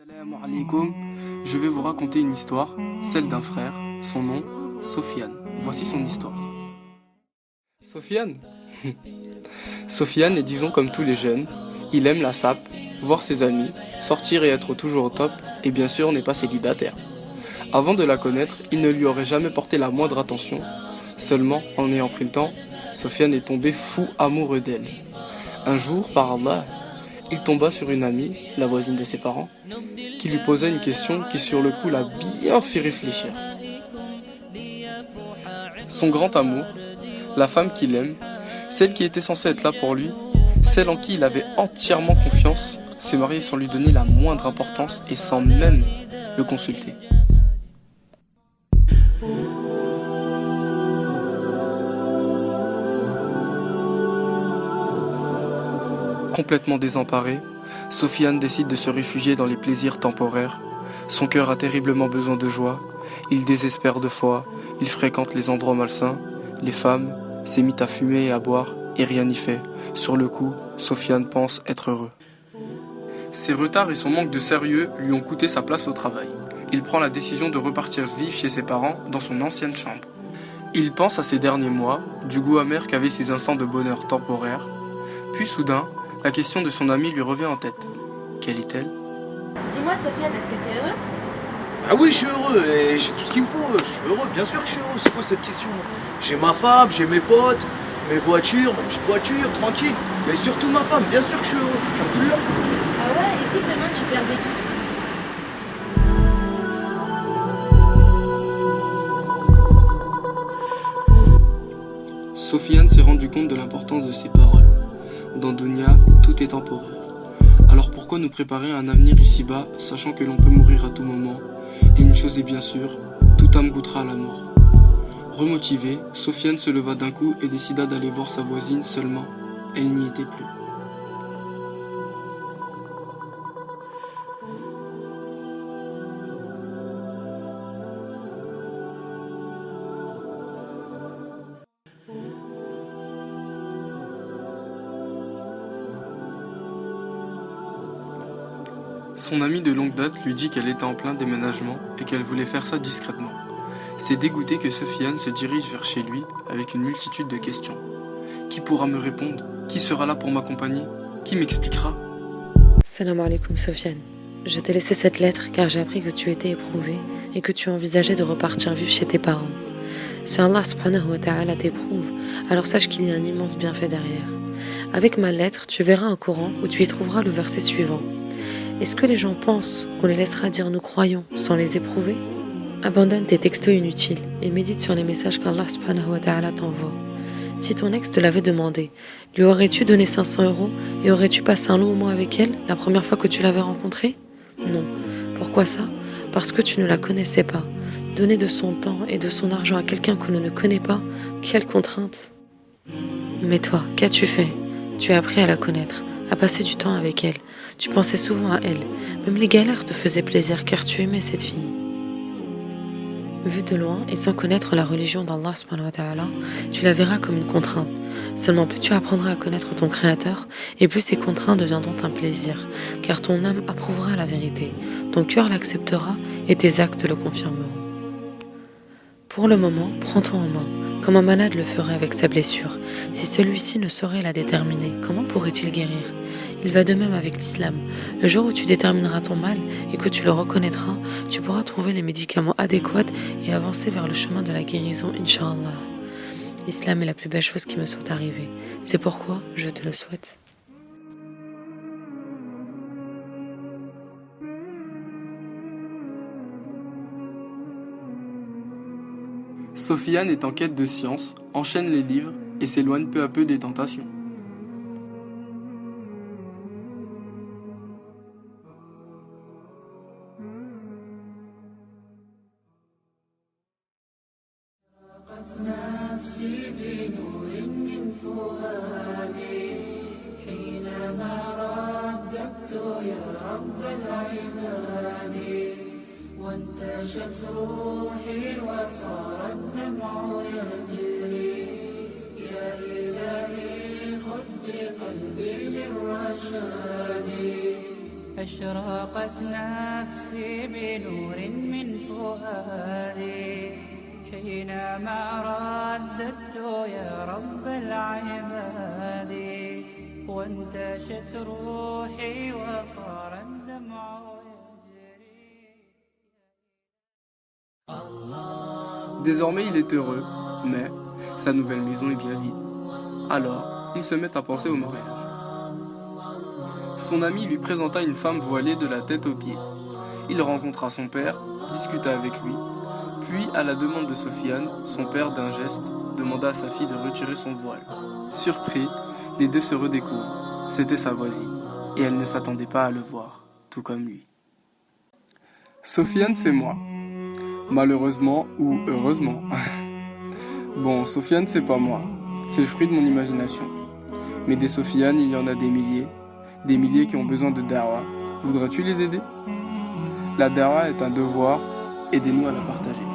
Salam alaikum. Je vais vous raconter une histoire, celle d'un frère, son nom, Sofiane. Voici son histoire. Sofiane Sofiane est disons comme tous les jeunes, il aime la sape, voir ses amis, sortir et être toujours au top, et bien sûr n'est pas célibataire. Avant de la connaître, il ne lui aurait jamais porté la moindre attention. Seulement, en ayant pris le temps, Sofiane est tombé fou amoureux d'elle. Un jour, par Allah, il tomba sur une amie, la voisine de ses parents, qui lui posa une question qui sur le coup l'a bien fait réfléchir. Son grand amour, la femme qu'il aime, celle qui était censée être là pour lui, celle en qui il avait entièrement confiance, s'est mariée sans lui donner la moindre importance et sans même le consulter. Complètement désemparé, Sofiane décide de se réfugier dans les plaisirs temporaires. Son cœur a terriblement besoin de joie, il désespère de foi, il fréquente les endroits malsains, les femmes, s'est mis à fumer et à boire, et rien n'y fait. Sur le coup, Sofiane pense être heureux. Ses retards et son manque de sérieux lui ont coûté sa place au travail. Il prend la décision de repartir vivre chez ses parents dans son ancienne chambre. Il pense à ces derniers mois, du goût amer qu'avaient ces instants de bonheur temporaire. Puis soudain, la question de son ami lui revient en tête. Quelle est-elle ? Dis-moi Sofiane, est-ce que t'es heureux? Ah oui, je suis heureux et j'ai tout ce qu'il me faut. Je suis heureux, bien sûr que je suis heureux. C'est quoi cette question? J'ai ma femme, j'ai mes potes, mes voitures, ma petite voiture, tranquille. Mais surtout ma femme, bien sûr que je suis heureux. Alhamdoulilah. Ah ouais, et si demain tu perdais tout? Sofiane s'est rendu compte de l'importance de ses paroles. Dans Dunya, tout est temporaire. Alors pourquoi nous préparer à un avenir ici-bas, sachant que l'on peut mourir à tout moment? Et une chose est bien sûre, toute âme goûtera à la mort. Remotivé, Sofiane se leva d'un coup et décida d'aller voir sa voisine seulement. Elle n'y était plus. Son amie de longue date lui dit qu'elle était en plein déménagement et qu'elle voulait faire ça discrètement. C'est dégoûté que Sofiane se dirige vers chez lui avec une multitude de questions. Qui pourra me répondre? Qui sera là pour m'accompagner? Qui m'expliquera? Salam alaikum Sofiane. Je t'ai laissé cette lettre car j'ai appris que tu étais éprouvé et que tu envisageais de repartir vivre chez tes parents. Si Allah subhanahu wa ta'ala t'éprouve, alors sache qu'il y a un immense bienfait derrière. Avec ma lettre, tu verras un Coran où tu y trouveras le verset suivant. Est-ce que les gens pensent qu'on les laissera dire nous croyons sans les éprouver? Abandonne tes textos inutiles et médite sur les messages qu'Allah subhanahu wa ta'ala t'envoie. Si ton ex te l'avait demandé, lui aurais-tu donné 500 € et aurais-tu passé un long moment avec elle la première fois que tu l'avais rencontrée? Non. Pourquoi ça? Parce que tu ne la connaissais pas. Donner de son temps et de son argent à quelqu'un que l'on ne connaît pas, quelle contrainte! Mais toi, qu'as-tu fait? Tu as appris à la connaître, à passer du temps avec elle. Tu pensais souvent à elle. Même les galères te faisaient plaisir car tu aimais cette fille. Vu de loin et sans connaître la religion d'Allah subhanahu wa ta'ala, tu la verras comme une contrainte. Seulement plus tu apprendras à connaître ton Créateur, et plus ces contraintes deviendront un plaisir, car ton âme approuvera la vérité, ton cœur l'acceptera et tes actes le confirmeront. Pour le moment, prends-toi en main, comme un malade le ferait avec sa blessure. Si celui-ci ne saurait la déterminer, comment pourrait-il guérir? Il va de même avec l'islam. Le jour où tu détermineras ton mal et que tu le reconnaîtras, tu pourras trouver les médicaments adéquats et avancer vers le chemin de la guérison, Inch'Allah. L'islam est la plus belle chose qui me soit arrivée. C'est pourquoi je te le souhaite. Sofiane est en quête de science, enchaîne les livres et s'éloigne peu à peu des tentations. نفسي بنور من فؤادي حينما رددت يا رب العباد وانتشت روحي وصار الدمع يجري يا إلهي خذ بقلبي للرشاد أشرقت نفسي بنور من فؤادي حينما رددت يا رب العباد وانتشت روحي وصار الدمع يجري. Désormais, il est heureux, mais sa nouvelle maison est bien vide. Alors, il se met à penser au mariage. Son ami lui présenta une femme voilée de la tête aux pieds. Il rencontra son père, discuta avec lui, puis, à la demande de Sofiane, son père, d'un geste, demanda à sa fille de retirer son voile. Surpris, les deux se redécouvrent. C'était sa voisine, et elle ne s'attendait pas à le voir, tout comme lui. Sofiane, c'est moi. Malheureusement ou heureusement. Bon, Sofiane, c'est pas moi. C'est le fruit de mon imagination. Mais des Sofiane, il y en a des milliers qui ont besoin de dawa. Voudrais-tu les aider? La dawa est un devoir, aidez-nous à la partager.